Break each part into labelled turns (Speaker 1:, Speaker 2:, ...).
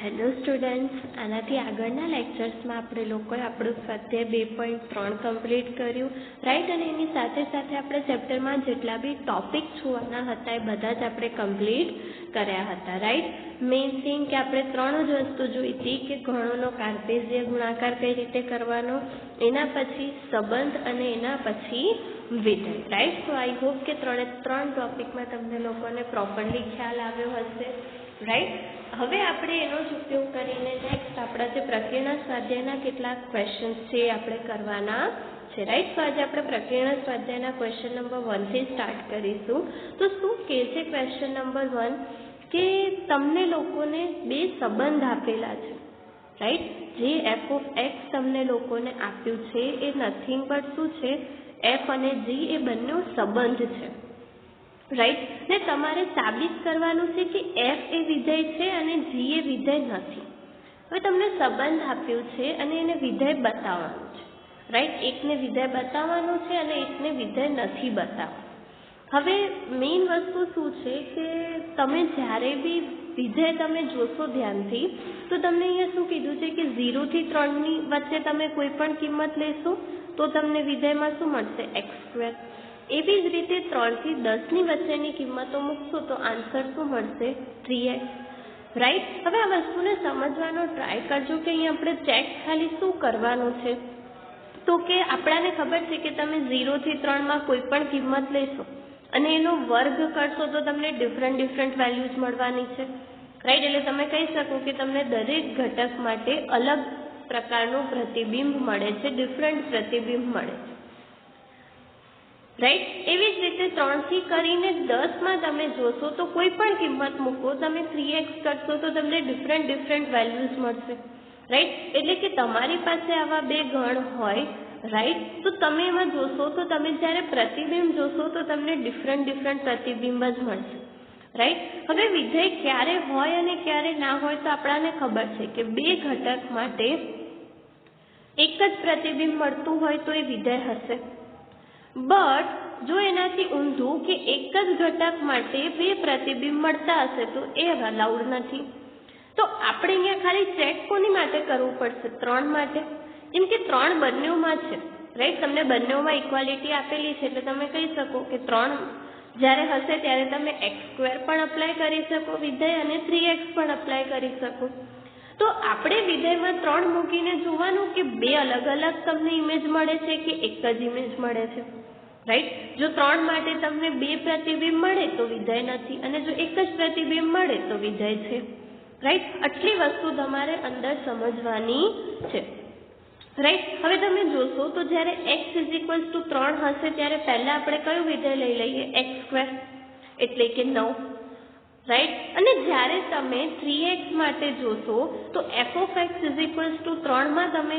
Speaker 1: Hello students, આનાથી આગળના લેક્ચર્સમાં આપણે લોકોએ આપણું સ્વાધ્યાય 2.3 કમ્પ્લીટ કર્યું, રાઈટ. અને એની સાથે સાથે આપણે ચેપ્ટરમાં જેટલા બી ટોપિક્સ જોવાના હતા એ બધા જ આપણે કમ્પ્લીટ કર્યા હતા, રાઈટ. મેઇન થિંગ કે આપણે ત્રણ જ વસ્તુ જોઈ હતી કે ગણોનો કાર્ટેશિયન ગુણાકાર કઈ રીતે કરવાનો, એના પછી સંબંધ અને એના પછી વિધેય, રાઈટ. તો આઈ હોપ કે ત્રણ ટોપિકમાં તમને લોકોને પ્રોપરલી ખ્યાલ આવ્યો હશે, રાઈટ. હવે આપણે એનો જ ઉપયોગ કરીને નેક્સ્ટ આપણા જે પ્રકીર્ણ સ્વાધ્યાયના કેટલાક ક્વેશ્ચન્સ છે એ આપણે કરવાના છે, રાઈટ. તો આજે આપણે પ્રકીર્ણ સ્વાધ્યાયના ક્વેશ્ચન નંબર 1 થી સ્ટાર્ટ કરીશું. તો શું કહે છે ક્વેશ્ચન નંબર 1 કે તમને લોકોને બે સંબંધ આપેલા છે, રાઈટ. જે એફ ઓફ એક્સ તમને લોકોને આપ્યું છે એ નથિંગ બટ શું છે, એફ અને જી એ બંને સંબંધ છે, રાઈટ. ને તમારે સાબિત કરવાનું છે કે એફ એ વિધેય છે અને જી એ વિધેય નથી. હવે તમને સંબંધ આપ્યું છે અને એને વિધેય બતાવવાનું છે, રાઈટ. એકને વિધેય બતાવવાનું છે અને એકને વિધેય નથી બતાવવાનું. હવે મેઇન વસ્તુ શું છે કે તમે જ્યારે બી વિધેય તમે જોશો ધ્યાનથી તો તમને અહીંયા શું કીધું છે કે 0 થી 3ની વચ્ચે તમે કોઈ પણ કિંમત લેશો તો તમને વિધેયમાં શું મળશે, x². એવી જ રીતે 3 થી 10ની વચ્ચેની કિંમતો મૂકશો તો આન્સર શું મળશે, 3x, રાઈટ. હવે આ વસ્તુને સમજવાનો ટ્રાય કરજો કે અહીંયા આપણે ચેક ખાલી શું કરવાનું છે તો કે આપણાને ખબર છે કે તમે 0 થી 3માં કોઈ પણ કિંમત લેશો અને એનો વર્ગ કરશો તો તમને ડિફરન્ટ વેલ્યુઝ મળવાની છે, રાઈટ. એટલે તમે કહી શકો કે તમને દરેક ઘટક માટે અલગ પ્રકારનું પ્રતિબિંબ મળે છે, ડિફરન્ટ પ્રતિબિંબ મળે છે, રાઈટ. એવી જ રીતે 3 થી કરીને 10માં તમે જોશો તો કોઈ પણ કિંમત મૂકો, તમે 3x કરશો તો તમને ડિફરન્ટ વેલ્યુઝ મળશે, રાઈટ. એટલે કે તમારી પાસે આવા બે ગણ હોય, રાઈટ, તો તમે એમાં જોશો તો તમે જ્યારે પ્રતિબિંબ જોશો તો તમને ડિફરન્ટ પ્રતિબિંબ જ મળશે, રાઈટ. હવે વિધેય ક્યારે હોય અને ક્યારે ના હોય તો આપણાને ખબર છે કે બે ઘટક માટે એક જ પ્રતિબિંબ મળતું હોય તો એ વિધેય હશે. બટ જો એનાથી ઊંધું કે એક જ ઘટક માટે બે પ્રતિબિંબ મળતા હશે તો એ અલાઉડ નથી. તો આપણે અહીંયા ખાલી ચેક કોની માટે કરવું પડશે, 3 માટે. જેમ કે 3 બંનેમાં છે, રાઈટ. તમને બંનેમાં ઇક્વાલિટી આપેલી છે એટલે તમે કહી શકો કે 3 જ્યારે હશે ત્યારે તમે x² પણ અપ્લાય કરી શકો વિધેય અને 3x પણ અપ્લાય કરી શકો. તો આપણે વિધેયમાં 3 મૂકીને જોવાનું કે બે અલગ અલગ તમને ઇમેજ મળે છે કે એક જ ઇમેજ મળે છે, રાઈટ. જો 3 માટે તમને બે પ્રતિબિંબ મળે તો વિધેય નથી અને જો એક જ પ્રતિબિંબ મળે તો વિધેય છે, રાઈટ. આટલી વસ્તુ તમારે અંદર સમજવાની છે, રાઈટ. હવે તમે જોશો તો જ્યારે x = 3 હશે ત્યારે પહેલા આપણે કયું વિધેય લઈ લઈએ, x² એટલે કે 9, રાઈટ. અને જ્યારે તમે 3x માટે જોશો તો f of x = 3માં તમે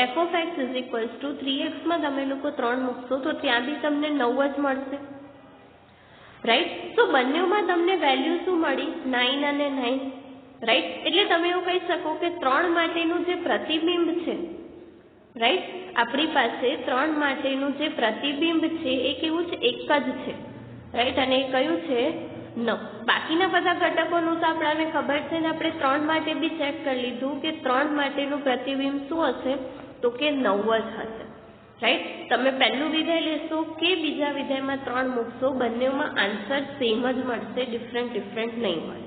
Speaker 1: f of x = 3x માં તમે લોકો 3 મૂકશો તો ત્યાં બી તમને 9 જ મળશે, રાઈટ. તો બંનેમાં તમને વેલ્યુ શું મળી, 9 અને 9, રાઈટ. એટલે તમે એવું કહી શકો કે 3 માટેનું જે પ્રતિબિંબ છે, રાઈટ, આપણી પાસે 3 માટેનું જે પ્રતિબિંબ છે એ કેવું છે, એક જ છે, રાઈટ. અને એ કયું છે, 9. બાકીના બધા ઘટકોનું તો આપણને ખબર છે ને આપણે 3 માટે બી ચેક કરી લીધું કે 3 માટેનું પ્રતિબિંબ શું હશે તો કે 9 જ હશે, રાઈટ. તમે પહેલું વિધેય લેશો કે બીજા વિધેયમાં 3 મૂકશો બંનેમાં આન્સર સેમ જ મળશે, ડિફરન્ટ નહીં મળે,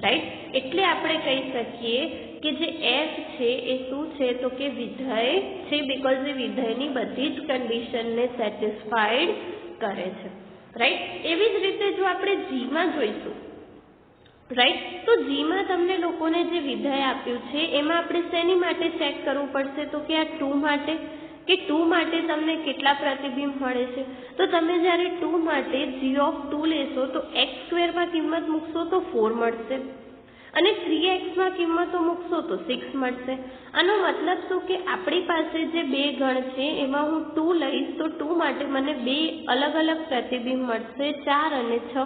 Speaker 1: રાઈટ. એટલે આપણે કહી શકીએ કે જે f છે એ શું છે તો કે વિધેય છે, બીકોઝ એ વિધેયની બધી જ કન્ડિશનને સેટિસ્ફાઈડ કરે છે, રાઈટ. એવી જ રીતે જો આપણે જીમાં જોઈશું, રાઈટ, તો જીમાં તમને લોકોને જે વિધેય આપ્યું છે એમાં આપણે શેની માટે ચેક કરવું પડશે તો કે આ 2 માટે, કે 2 માટે તમને કેટલા પ્રતિબિંબ મળે છે. તો તમે જ્યારે 2 માટે g(2) લેશો તો x² માં કિંમત મૂકશો તો 4 મળશે અને 3x માં કિંમતો મૂકશો તો 6 મળશે. આનો મતલબ શું કે આપણી પાસે જે બે ગણ છે એમાં હું 2 લઈશ તો 2 માટે મને બે અલગ અલગ પ્રતિબિંબ મળશે, 4 અને 6,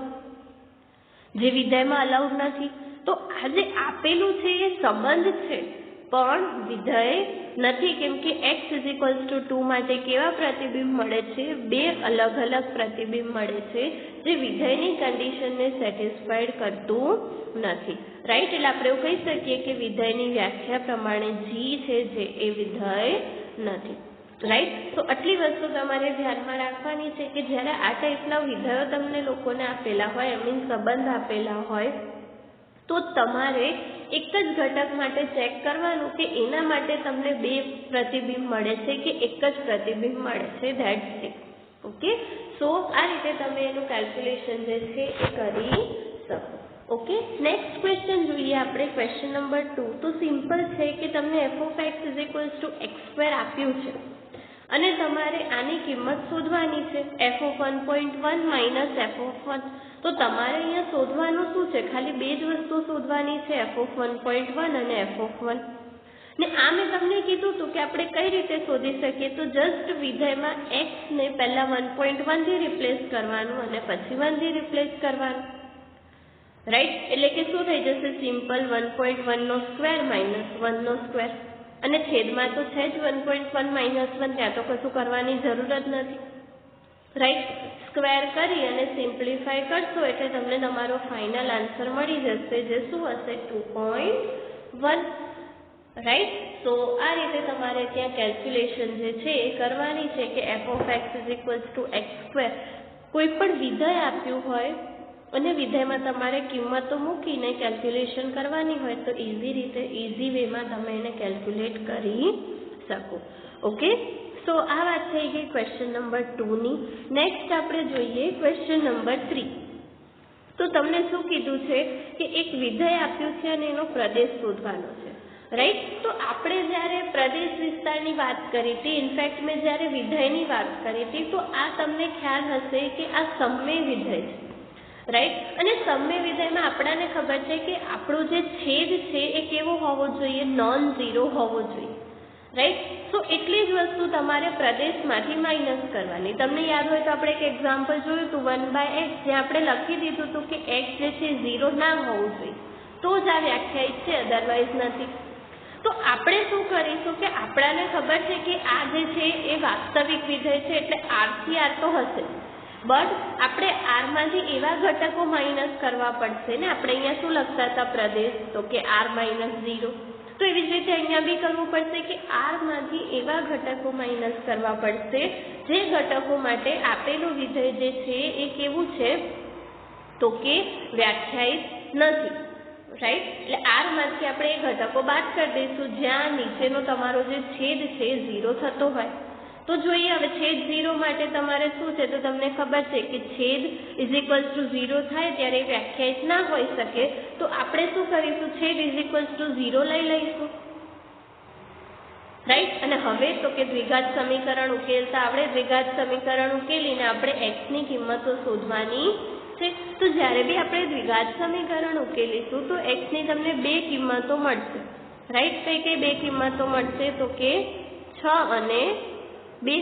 Speaker 1: જે વિધેયમાં અલાઉડ નથી. તો આ જે આપેલું છે એ સંબંધ છે, પણ વિધેય નથી, કેમ કે x = 2 માટે કેવા પ્રતિબિંબ મળે છે? બે અલગ અલગ પ્રતિબિંબ મળે છે, જે વિધેયની કન્ડિશનને સેટિસ્ફાઈડ કરતું નથી, રાઈટ. એટલે આપણે એવું કહી શકીએ કે વિધેયની વ્યાખ્યા પ્રમાણે g છે જે એ વિધેય નથી, રાઈટ. તો આટલી વસ્તુ તમારે ધ્યાનમાં રાખવાની છે કે જ્યારે આ ટાઈપના વિધેયો તમને લોકોને આપેલા હોય, મીન્સ સંબંધ આપેલા હોય, તો તમારે એક જ ઘટક માટે ચેક કરવાનું કે એના માટે તમને બે પ્રતિબિંબ મળે છે કે એક જ પ્રતિબિંબ મળે છે, ધેટ્સ ઇટ. ઓકે, સો આ રીતે તમે એનું કેલ્ક્યુલેશન જે છે એ કરી શકો. ઓકે, નેક્સ્ટ ક્વેશ્ચન જોઈએ આપણે, ક્વેશ્ચન નંબર 2. તો સિમ્પલ છે કે તમને f(x) = x² આપ્યું છે અને તમારે આની કિંમત શોધવાની છે, f(1.1 - f(1). તો તમારે અહીંયા શોધવાનું શું છે? ખાલી બે જ વસ્તુ શોધવાની છે, f(1.1 અને f(1). ને આ મેં તમને કીધું હતું કે આપણે કઈ રીતે શોધી શકીએ, તો જસ્ટ વિધેયમાં x ને પહેલા 1.1 થી રિપ્લેસ કરવાનું અને પછી 1 થી રિપ્લેસ કરવાનું, રાઈટ. એટલે કે શું થઈ જશે? સિમ્પલ 1.1 ² - 1 ² અને છેદમાં તો છે જ 1.1 - 1, ત્યાં તો કશું કરવાની જરૂર જ નથી, રાઈટ. સ્ક્વેર કરી અને સિમ્પ્લિફાય કરશો એટલે તમને તમારો ફાઇનલ આન્સર મળી જશે, જે શું હશે? 2.1, રાઈટ. તો આ રીતે તમારે ત્યાં કેલ્ક્યુલેશન જે છે એ કરવાની છે કે f(x) = x². કોઈ પણ વિધેય આપ્યું હોય અને વિધેયમાં તમારે કિંમતો મૂકીને કેલ્ક્યુલેશન કરવાની હોય તો ઇઝી વેમાં તમે એને કેલ્ક્યુલેટ કરી શકો. ઓકે, સો આ વાત થઈ ગઈ ક્વેશ્ચન નંબર 2 ની. નેક્સ્ટ આપણે જોઈએ ક્વેશ્ચન નંબર 3. તો તમને શું કીધું છે કે એક વિધેય આપ્યું છે અને એનો પ્રદેશ શોધવાનો છે, રાઈટ. તો આપણે જ્યારે પ્રદેશ વિસ્તારની વાત કરી હતી, ઇનફેક્ટ મેં જ્યારે વિધેયની વાત કરી હતી, તો આ તમને ખ્યાલ હશે કે આ સમમેય વિધેય છે, રાઈટ. અને સમમેય વિધેયમાં આપણાને ખબર છે કે આપણો જે છેદ છે એ કેવો હોવો જોઈએ? નોન ઝીરો હોવો જોઈએ, રાઈટ. તો એટલી જ વસ્તુ તમારે પ્રદેશમાંથી માઇનસ કરવાની. તમને યાદ હોય તો આપણે એક એક્ઝામ્પલ જોયું હતું 1/x, જ્યાં આપણે લખી દીધું હતું કે x જે છે 0 ના હોવું જોઈએ, તો જ આ વ્યાખ્યાયિત છે, અદરવાઇઝ નથી. તો આપણે શું કરીશું કે આપણાને ખબર છે કે આ જે છે એ વાસ્તવિક વિધેય છે, એટલે r થી r તો હશે, બટ આપણે r માંથી એવા ઘટકો માઇનસ કરવા પડશે ને. આપણે અહીંયા શું લખતા હતા? પ્રદેશ, તો કે r - 0. તો એવી જ રીતે અહીંયા બી કરવું પડશે કે r માંથી એવા ઘટકો માઇનસ કરવા પડશે જે ઘટકો માટે આપેલું વિધેય જે છે એ કેવું છે? તો કે વ્યાખ્યાયિત નથી, રાઈટ. એટલે r માંથી આપણે એ ઘટકો બાદ કરી દઈશું જ્યાં નીચેનો તમારો જે છેદ છે 0 થતો હોય. તો જોઈએ હવે છેદ 0 માટે તમારે શું છે? તો તમને ખબર છે કે છેદ = 0 થાય ત્યારે વ્યાખ્યાયિત ના હોઈ શકે, તો આપણે શું કરીશું? છેદ = 0 લઈ લઈશું, રાઈટ. અને હવે તો કે દ્વિઘાત સમીકરણ ઉકેલતા આપણે દ્વિઘાત સમીકરણ ઉકેલીને આપણે x ની કિંમતો શોધવાની છે. તો જ્યારે બી આપણે દ્વિઘાત સમીકરણ ઉકેલીશું તો x ની તમને બે કિંમતો મળશે, રાઈટ. કઈ કઈ બે કિંમતો મળશે? તો કે 6 અને 2,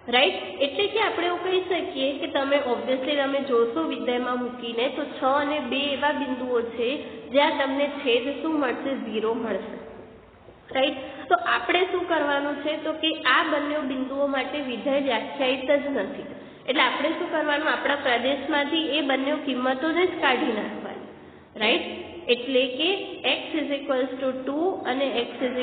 Speaker 1: રાઈટ. એટલે કે આપણે એવું કહી શકીએ કે તમે ઓબ્વિયસલી તમે જોશો વિધેયમાં મૂકીને તો 6 અને 2 એવા બિંદુઓ છે જ્યાં તમને છેદ શું મળશે? 0 મળશે, રાઈટ. તો આપણે શું કરવાનું છે? તો કે આ બંને બિંદુઓ માટે વિધેય વ્યાખ્યાયિત જ નથી, એટલે આપણે શું કરવાનું? આપણા પ્રદેશમાંથી એ બંને કિંમતોને જ કાઢી નાખવાની, રાઈટ. એટલે કે x = 2 અને x = 6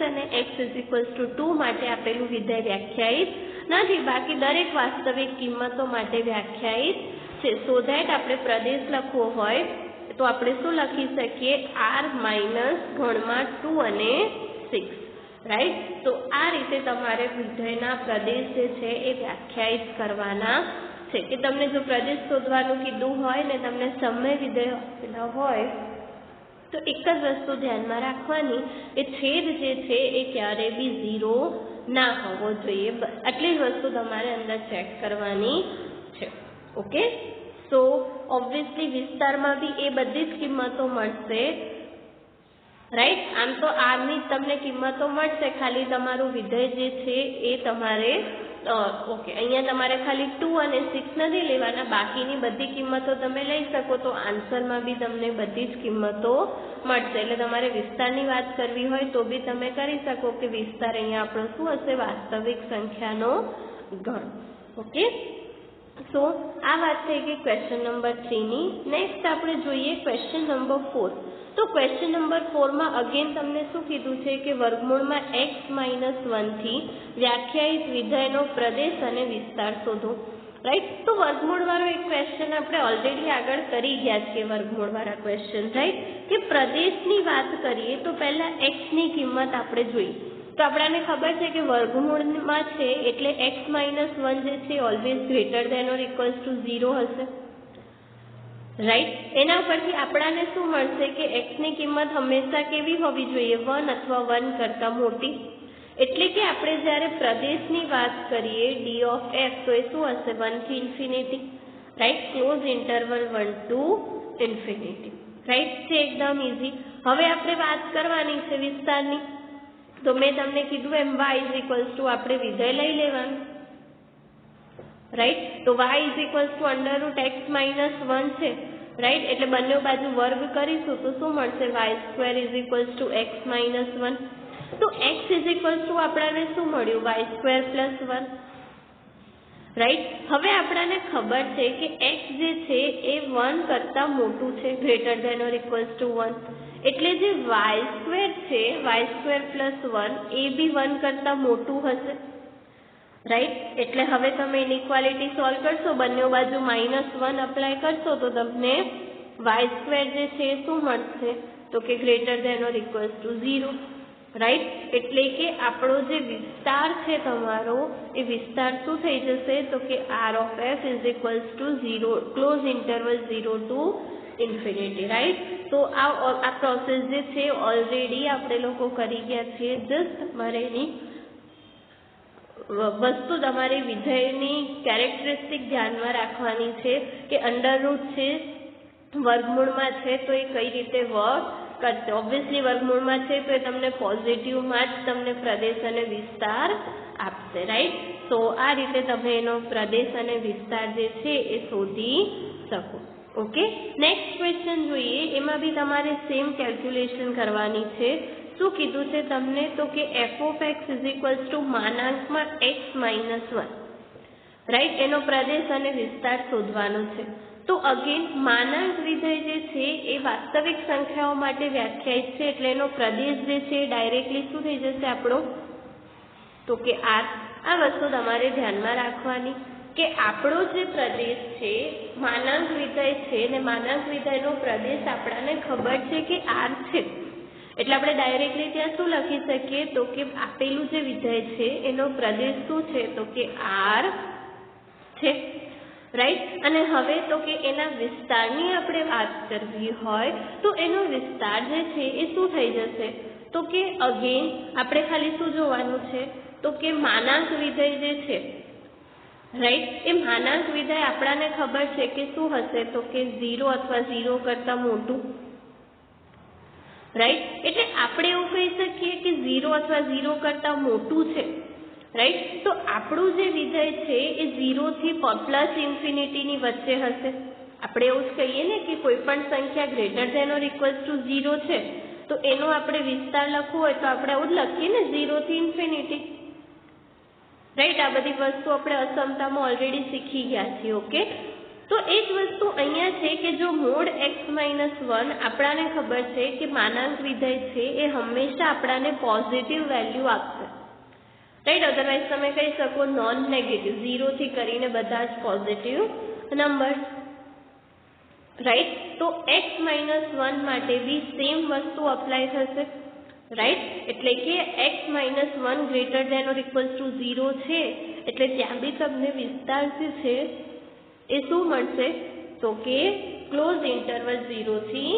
Speaker 1: અને x = 2 માટે આપેલું વિધેય વ્યાખ્યાયિત નથી, બાકી દરેક વાસ્તવિક કિંમતો માટે વ્યાખ્યાયિત છે. સો ધેટ આપણે પ્રદેશ લખવો હોય તો આપણે શું લખી શકીએ? r - ગણમાં 2 અને 6, રાઈટ. તો આ રીતે તમારે વિધેયના પ્રદેશ જે છે એ વ્યાખ્યાયિત કરવાના છે. કે તમને જો પ્રદેશ શોધવાનું કીધું હોય ને તમને સમય વિધેય આપેલા હોય તો એક જ વસ્તુ ધ્યાનમાં રાખવાની કે છેદ જે છે એ ક્યારે બી 0 ના હોવો જોઈએ, બસ આટલી જ વસ્તુ તમારે અંદર ચેક કરવાની છે. ઓકે, સો ઓબ્વિયસલી વિસ્તારમાં બી એ બધી જ કિંમતો મળશે, રાઈટ. આમ તો r ની તમને કિંમતો મળશે, ખાલી તમારું વિધેય જે છે એ તમારે ઓકે, અહીંયા તમારે ખાલી 2 અને 6 નથી લેવાના, બાકીની બધી કિંમતો તમે લઈ શકો તો આન્સરમાં બી તમને બધી જ કિંમતો મળશે. એટલે તમારે વિસ્તારની વાત કરવી હોય તો બી તમે કરી શકો કે વિસ્તાર અહીંયા આપણો શું હશે, વાસ્તવિક સંખ્યાનો ગણ. ઓકે, સો આ વાત થઈ ગઈ ક્વેશ્ચન નંબર 3 ની. નેક્સ્ટ આપણે જોઈએ ક્વેશ્ચન નંબર 4. તો ક્વેશ્ચન નંબર 4 માં અગેન તમને શું કીધું છે કે વર્ગમૂળમાં x-1 થી વ્યાખ્યાયિત વિધેયનો પ્રદેશ અને વિસ્તાર શોધો. રાઈટ, તો વર્ગમૂળ વાળો એક ક્વેશ્ચન આપણે ઓલરેડી આગળ કરી ગયા છીએ. વર્ગમૂળ વાળા ક્વેશ્ચન, રાઈટ, કે પ્રદેશની વાત કરીએ તો પહેલા x ની કિંમત આપણે જોઈએ. તો આપણને ખબર છે કે વર્ગમૂળમાં છે એટલે x-1 જે છે always greater than or equals to 0 હશે. રાઈટ, એના પરથી આપણને શું મળશે કે x ની કિંમત હંમેશા કેવી હોવી જોઈએ, 1 અથવા 1 કરતાં મોટી. એટલે કે આપણે જ્યારે પ્રદેશની વાત કરીએ d ઓફ f તો એ શું હશે, 1 થી infinity. Right, close interval 1 to infinity. Right છે, એકદમ ઇઝી. હવે આપણે વાત કરવાની છે વિસ્તારની. તો મેં તમને કીધું એમ y ઇઝ ઇક્વલ્સ ટુ આપણે વિધેય લઈ લેવાનું. રાઈટ, તો y is equals two √x-1 છે. રાઈટ, એટલે બંને બાજુ વર્ગ કરીશું તો શું મળશે, y² is equals two x-1. તો x ઇઝ ઇક્વલ્સ ટુ આપણને શું મળ્યું, y² + 1. રાઈટ, હવે આપણને ખબર છે કે x જે છે એ 1 કરતાં મોટું છે, greater than or equals to 1. એટલે જે y² છે, y² + 1 એ બી 1 કરતાં મોટું હશે. રાઈટ, એટલે હવે તમે ઇનઇક્વાલિટી સોલ્વ કરશો, બંને બાજુ -1 અપ્લાય કરશો તો તમને y² જે છે એ શું મળશે, તો કે greater than or equals to 0. Right, એટલે કે આપણો જે વિસ્તાર છે તમારો એ વિસ્તાર શું થઈ જશે, તો કે r of f is equals to 0, close interval 0 to infinity. Right, તો આ પ્રોસેસ જે છે ઓલરેડી આપણે લોકો કરી ગયા છીએ. જસ્ટ તમારે એની વસ્તુ તમારી વિધેયની કેરેક્ટરિસ્ટિક ધ્યાનમાં રાખવાની છે કે અંડરરૂટ છે, વર્ગમૂળમાં છે તો એ કઈ રીતે વર્ક કરશે. ઓબ્વિયસલી વર્ગમૂળમાં છે તો એ તમને પોઝિટિવમાં જ તમને પ્રદેશ અને વિસ્તાર આપશે. રાઈટ, તો આ રીતે તમે એનો પ્રદેશ અને વિસ્તાર જે છે એ શોધી શકો. ઓકે, નેક્સ્ટ ક્વેશ્ચન જોઈએ. એમાં બી તમારે સેમ કેલ્ક્યુલેશન કરવાની છે. શું કીધું છે તમને, તો કે f of x is equals to માનાંકમાં x-1. રાઈટ, એનો પ્રદેશ અને વિસ્તાર શોધવાનો છે. તો અગેન માનાંક વિધેય જે છે એ વાસ્તવિક સંખ્યાઓ માટે વ્યાખ્યાયિત છે, એટલે એનો પ્રદેશ જે છે એ ડાયરેક્ટલી શું થઈ જશે આપણો, તો કે r. આ વસ્તુ તમારે ધ્યાનમાં રાખવાની કે આપણો જે પ્રદેશ છે માનાંક વિધેય છે ને માનાંક વિધેયનો પ્રદેશ આપણને ખબર છે કે r છે. એટલે આપણે ડાયરેક્ટલી ત્યાં શું લખી શકીએ, તો કે આપેલું જે વિધેય છે એનો પ્રદેશ શું છે, તો કે r છે. રાઈટ, અને હવે તો કે એના વિસ્તારની આપણે વાત કરવી હોય તો એનો વિસ્તાર જે છે એ શું થઈ જશે, તો કે અગેન આપણે ખાલી શું જોવાનું છે, તો કે માનાંક વિધેય જે છે, રાઈટ, એ માનાંક વિધેય આપણને ખબર છે કે શું હશે, તો કે 0 અથવા 0 કરતાં મોટું. રાઈટ, એટલે આપણે એવું કહી શકીએ કે 0 અથવા 0 કરતાં મોટું છે. રાઈટ, તો આપણું જે વિધેય છે એ 0 થી પ્લસ ઇન્ફિનિટીની વચ્ચે હશે. આપણે એવું જ કહીએ ને કે કોઈ પણ સંખ્યા greater than or equals to 0 છે તો એનો આપણે વિસ્તાર લખવો હોય તો આપણે આવું જ લખીએ ને, 0 થી ઇન્ફિનિટી. રાઈટ, આ બધી વસ્તુ આપણે અસમતામાં ઓલરેડી શીખી ગયા છીએ. ઓકે, તો એ જ વસ્તુ અહીંયા છે કે જો મોડ x-1 આપણને ખબર છે કે માનાંક વિધેય છે એ હંમેશા આપણને પોઝિટિવ વેલ્યુ આપશે. રાઈટ, અધરવાઇઝ તમે કહી શકો નોન નેગેટિવ, 0 થી કરીને બધા જ પોઝિટિવ નંબર્સ. રાઈટ, તો x-1 માટે બી સેમ વસ્તુ અપ્લાય થશે. રાઈટ, એટલે કે x-1 greater than or equals to 0 છે એટલે ત્યાં બી તમને વિસ્તાર જે છે એ શું મળશે, તો કે ક્લોઝ ઇન્ટરવલ 0 થી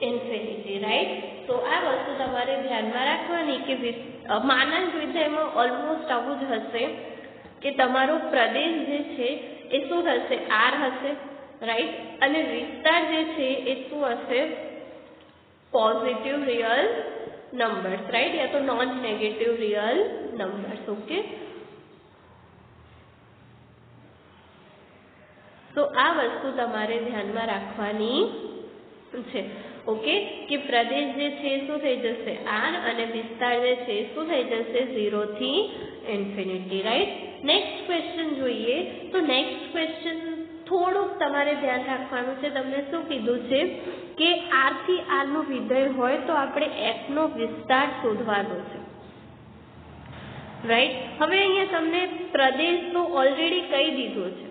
Speaker 1: ઇન્ફિનિટી. રાઈટ, તો આ વસ્તુ તમારે ધ્યાનમાં રાખવાની કે માનાંક વિધેયમાં ઓલમોસ્ટ આવું જ હશે કે તમારો પ્રદેશ જે છે એ શું થશે, r હશે. રાઈટ, અને વિસ્તાર જે છે એ શું હશે, પોઝિટિવ રિયલ નંબર્સ. રાઈટ, યા તો non negative real numbers. Okay, તો આ વસ્તુ તમારે ધ્યાનમાં રાખવાની છે. ઓકે, કે પ્રદેશ જે છે શું થઈ જશે r અને વિસ્તાર જે છે શું થઈ જશે 0 થી ઇન્ફિનિટી. રાઈટ. નેક્સ્ટ ક્વેશ્ચન જોઈએ. તો નેક્સ્ટ ક્વેશ્ચન થોડુંક તમારે ધ્યાન રાખવાનું છે. તમને શું કીધું છે કે r થી r નું વિધેય હોય તો આપણે f નો વિસ્તાર શોધવાનો છે. રાઈટ. હવે અહીંયા તમને પ્રદેશ તો ઓલરેડી કહી દીધો છે.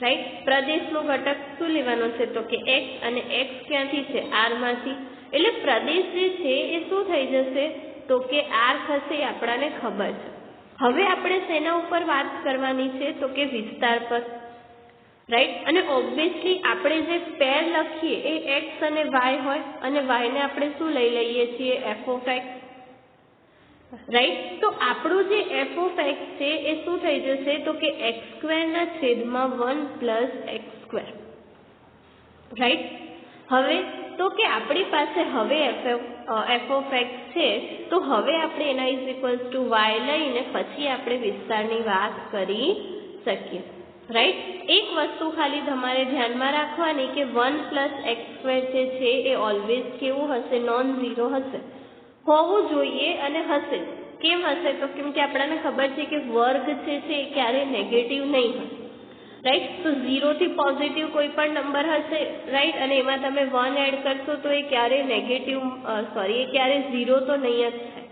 Speaker 1: રાઈટ. પ્રદેશનો ઘટક શું લેવાનો છે તો કે x, અને x ક્યાંથી છે r માંથી. એટલે પ્રદેશ જે છે એ શું થઈ જશે તો કે r થશે, એ આપણાને ખબર છે. હવે આપણે શેના ઉપર વાત કરવાની છે તો કે વિસ્તાર પર. રાઈટ. અને ઓબ્વિયસલી આપણે જે પેર લખીએ એ x અને y હોય, અને y ને આપણે શું લઈ લઈએ છીએ f of x. રાઈટ. તો આપણું જે f of x છે એ શું થઈ જશે તો કે x² ના છેદમાં 1 પ્લસ x². રાઈટ. હવે તો કે આપણી પાસે હવે f of x છે, તો હવે આપણે એના ઇઝ ઇક્વલ્સ ટુ y લઈને પછી આપણે વિસ્તારની વાત કરી શકીએ. રાઈટ. એક વસ્તુ ખાલી તમારે ધ્યાનમાં રાખવાની કે 1 પ્લસ x² જે છે એ ઓલવેઝ કેવું હશે, નોન ઝીરો હશે, હોવું જોઈએ અને હશે. કેમ હશે તો કેમ કે આપણને ખબર છે કે વર્ગ છે એ ક્યારેય નેગેટિવ નહીં હોય. રાઈટ. તો 0 થી પોઝિટિવ કોઈ પણ નંબર હશે. રાઈટ. અને એમાં તમે 1 એડ કરશો તો એ ક્યારેય નેગેટિવ એ ક્યારેય 0 તો નહીં જ થાય.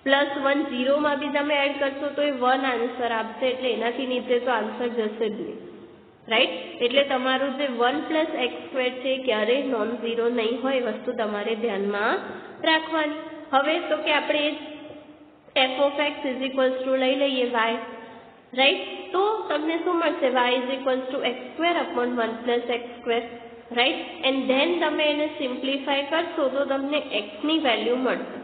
Speaker 1: +1 0 માં બી તમે એડ કરશો તો એ 1 આન્સર આપશે, એટલે એનાથી નીચે તો આન્સર જશે જ નહીં. રાઈટ. એટલે તમારું જે 1 પ્લસ x² છે ક્યારેય નોન ઝીરો નહીં હોય, એ વસ્તુ તમારે ધ્યાનમાં રાખવાની. હવે તો કે આપણે f of x is equals two લઈ લઈએ y. રાઈટ. તો તમને શું મળશે, y is equals two x² upon 1 plus x². Right. And then તમે એને સિમ્પ્લિફાય કરશો તો તમને x ની વેલ્યુ મળશે.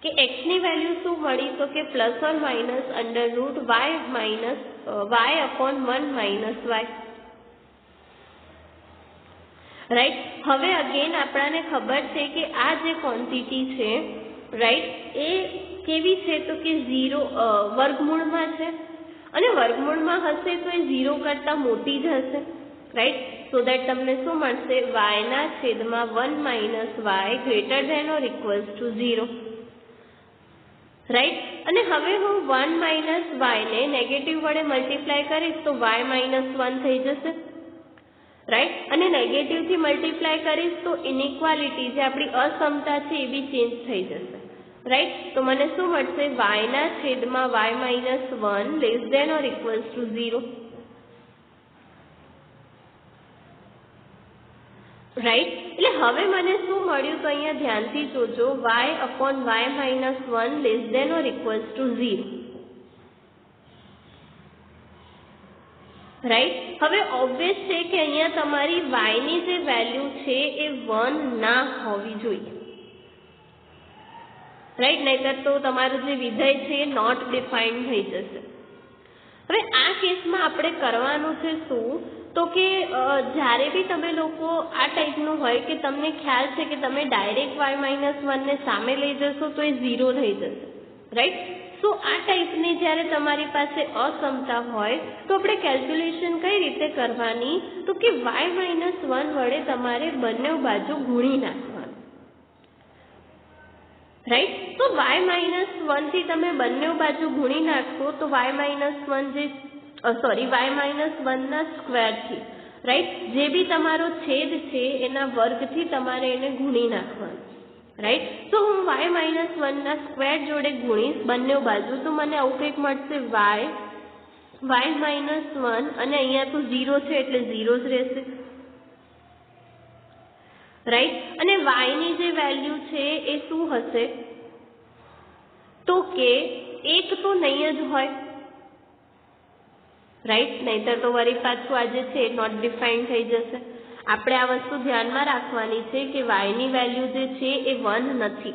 Speaker 1: કે x ની વેલ્યુ શું મળી તો કે plus or minus √ y upon 1 minus y. Right. હવે અગેન આપણને ખબર છે કે આ જે ક્વોન્ટિટી છે, રાઈટ, એ કેવી છે તો કે 0 વર્ગમૂળમાં છે, અને વર્ગમૂળમાં હશે તો એ 0 કરતાં મોટી જ હશે. રાઈટ. સો દેટ તમને શું મળશે, y ના છેદમાં 1 minus y greater than or equals to 0. Right. અને હવે હું 1 માઇનસ y ને નેગેટિવ વડે મલ્ટીપ્લાય કરીશ તો y માઇનસ 1 થઈ જશે. રાઈટ. અને નેગેટિવથી મલ્ટીપ્લાય કરીશ તો ઇનઇક્વાલિટી જે આપણી અસમતા છે એ બી ચેન્જ થઈ જશે. રાઈટ. તો મને શું મળશે, y ના છેદમાં y minus 1 less than or equals to 0. Right. એટલે હવે મને શું મળ્યું તો અહીંયા ધ્યાનથી જોજો, y upon y minus 1 less than or equals to 0. Right. હવે ઓબ્વિયસ છે કે અહીંયા તમારી y ની જે વેલ્યુ છે એ 1 ના હોવી જોઈએ. રાઈટ. નહીતર તો તમારું જે વિધેય છે એ નોટ ડિફાઇન્ડ થઈ જશે. હવે આ કેસમાં આપણે કરવાનું છે શું તો કે જ્યારે બી તમે લોકો આ ટાઈપનું હોય કે તમને ખ્યાલ છે કે તમે ડાયરેક્ટ y માઇનસ 1 ને સામે લઈ જશો તો એ 0 થઈ જશે. રાઈટ. સો આ ટાઈપની જ્યારે તમારી પાસે અસમતા હોય તો આપણે કેલ્ક્યુલેશન કઈ રીતે કરવાની તો કે y માઇનસ 1 વડે તમારે બંને બાજુ ગુણી નાખવાનું. રાઈટ. તો y માઇનસ 1 થી તમે બંને બાજુ ગુણી નાખશો તો y માઇનસ 1 y માઇનસ 1 ના સ્ક્વેરથી, રાઈટ, જે બી તમારો છેદ છે એના વર્ગથી તમારે એને ગુણી નાખવાનું. રાઈટ. તો હું y માઇનસ 1 ના સ્ક્વેર જોડે ગુણીશ બંને બાજુ તો મને આવું કંઈક મળશે, y માઇનસ 1, અને અહીંયા તો 0 છે એટલે 0 જ રહેશે. રાઈટ. અને y ની જે વેલ્યુ છે એ શું હશે તો કે 1 તો નહીં જ હોય. રાઈટ. નહીતર તો વળી પાછું આજે છે નોટ ડિફાઇન્ડ થઈ જશે. આપણે આ વસ્તુ ધ્યાનમાં રાખવાની છે કે y ની વેલ્યુ જે છે એ 1 નથી.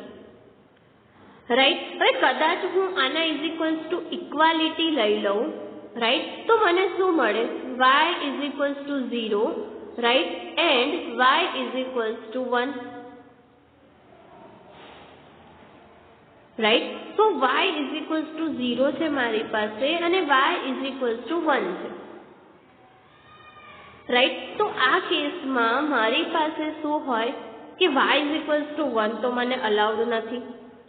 Speaker 1: રાઈટ. હવે કદાચ હું આના ઇઝ ઇક્વલ્સ ટુ ઇક્વાલિટી લઈ લઉં. રાઈટ. તો મને શું મળે, y is equals to 0, right, and y is equals to 1. Right. તો y ઇઝ ઇક્વલ્સ ટુ 0 છે મારી પાસે, અને y ઇઝ ઇક્વલ્સ ટુ 1 છે. રાઈટ. તો આ કેસમાં મારી પાસે શું હોય કે y=1 તો મને અલાઉડ નથી,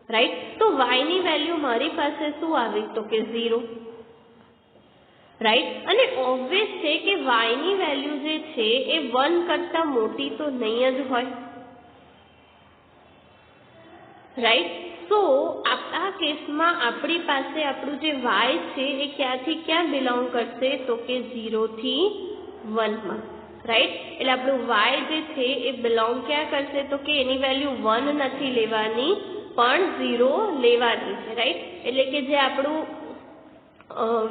Speaker 1: રાઈટ. તો y ની વેલ્યુ મારી પાસે શું આવી તો કે 0, રાઈટ. અને ઓબ્વિયસ છે કે y ની વેલ્યુ જે છે એ 1 કરતાં મોટી તો નહીં જ હોય, રાઈટ. સો આ કેસમાં આપણી પાસે આપણું જે y છે એ ક્યાંથી ક્યાં બિલોંગ કરશે તો કે 0 થી 1 માં, રાઈટ. એટલે આપણું y જે છે એ બિલોંગ ક્યાં કરશે તો કે એની વેલ્યુ 1 નથી લેવાની પણ 0 લેવાની છે, રાઈટ. એટલે કે જે આપણું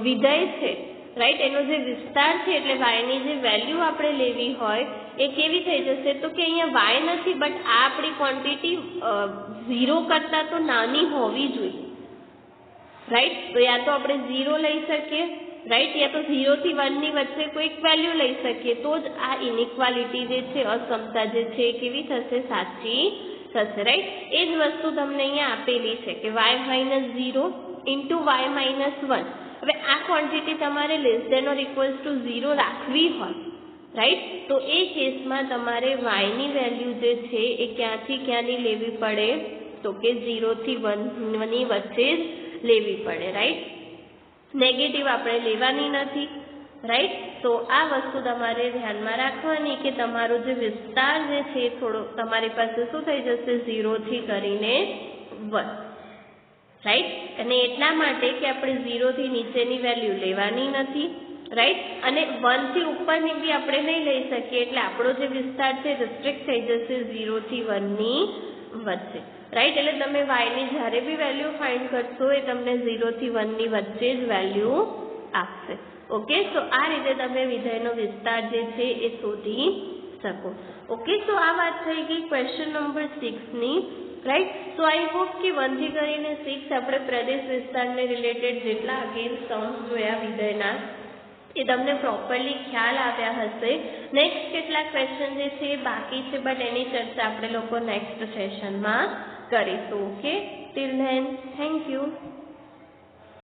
Speaker 1: વિધેય છે, રાઈટ, એનો જે વિસ્તાર છે એટલે y ની જે વેલ્યુ આપણે લેવી હોય એ કેવી થઈ જશે તો કે અહીંયા y નથી બટ આ આપણી ક્વોન્ટિટી 0 કરતાં તો નાની હોવી જોઈએ, રાઈટ. તો યા તો આપણે 0 લઈ શકીએ, રાઈટ, યા તો 0 થી 1 ની વચ્ચે કોઈક વેલ્યુ લઈ શકીએ તો જ આ ઇનઇક્વાલિટી જે છે, અસમતા જે છે એ કેવી થશે, સાચી થશે, રાઈટ. એ જ વસ્તુ તમને અહીંયા આપેલી છે કે y-0 ઇન્ટુ y-1. હવે આ ક્વોન્ટિટી તમારે <0 રાખવી હોય, રાઈટ, તો એ કેસમાં તમારે y ની વેલ્યુ જે છે એ ક્યાંથી ક્યાંની લેવી પડે તો કે 0 થી 1 ની વચ્ચે જ લેવી પડે, રાઈટ. નેગેટિવ આપણે લેવાની નથી, રાઈટ. તો આ વસ્તુ તમારે ધ્યાનમાં રાખવાની કે તમારો જે વિસ્તાર જે છે થોડો તમારી પાસે શું થઈ જશે 0 થી કરીને 1, રાઈટ. અને એટલા માટે કે આપણે 0 થી નીચેની વેલ્યુ લેવાની નથી, રાઈટ. અને 1 થી ઉપરની બી આપણે નહીં લઈ શકીએ એટલે આપણો જે વિસ્તાર છે રિસ્ટ્રિક્ટ થઈ જશે 0 થી 1 ની વચ્ચે, રાઈટ. એટલે તમે y ની જ્યારે બી વેલ્યુ ફાઇન્ડ કરશો એ તમને 0 થી 1 ની વચ્ચે જ વેલ્યુ આપશે, ઓકે. તો આ રીતે તમે વિધેયનો વિસ્તાર જે છે એ શોધી શકો, ઓકે. તો આ વાત થઈ ગઈ ક્વેશ્ચન નંબર 6 ની, રાઈટ. સો આઈ હોપ કે 1 થી કરીને 6 આપણે પ્રદેશ વિસ્તારને રિલેટેડ જેટલા અગેન સમ્સ જોયા વિધેયના એ તમને પ્રોપરલી ખ્યાલ આવ્યા હશે. નેક્સ્ટ કેટલાક ક્વેશ્ચન જે છે એ બાકી છે બટ એની ચર્ચા આપણે લોકો નેક્સ્ટ સેશનમાં કરીશું, okay. Till then thank you.